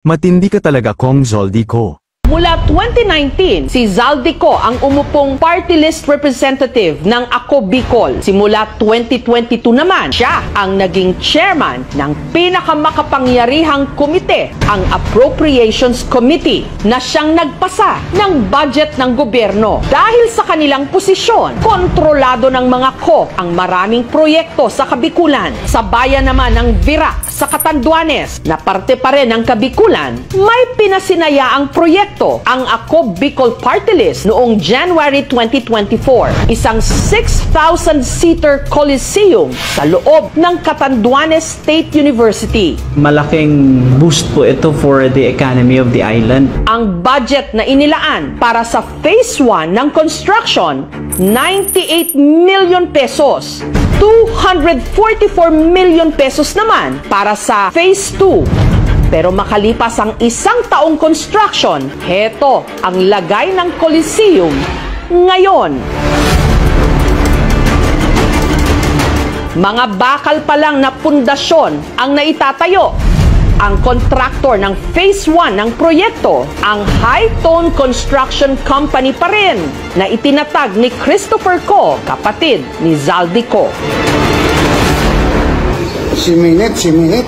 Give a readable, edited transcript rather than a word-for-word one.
Matindi ka talaga, Kong Zaldico. Mula 2019, si Zaldico ang umupong party list representative ng Ako Bicol. Simula 2022 naman, siya ang naging chairman ng pinakamakapangyarihang komite, ang Appropriations Committee, na siyang nagpasa ng budget ng gobyerno. Dahil sa kanilang posisyon, kontrolado ng mga ko ang maraming proyekto sa Kabikulan. Sa bayan naman ng Virac sa Catanduanes, na parte pa rin ng Kabikulan, may pinasinayaang proyekto ang Ako Bicol Party List noong January 2024. Isang 6,000-seater coliseum sa loob ng Catanduanes State University. Malaking boost po ito for the economy of the island. Ang budget na inilaan para sa Phase 1 ng construction, 98 million pesos. 244 million pesos naman para sa Phase 2. Pero makalipas ang isang taong construction, heto ang lagay ng Coliseum ngayon. Mga bakal pa lang na pundasyon ang naitatayo. Ang kontraktor ng Phase 1 ng proyekto, ang High Tone Construction Company pa rin, na itinatag ni Christopher Co, kapatid ni Zaldico. Siminit.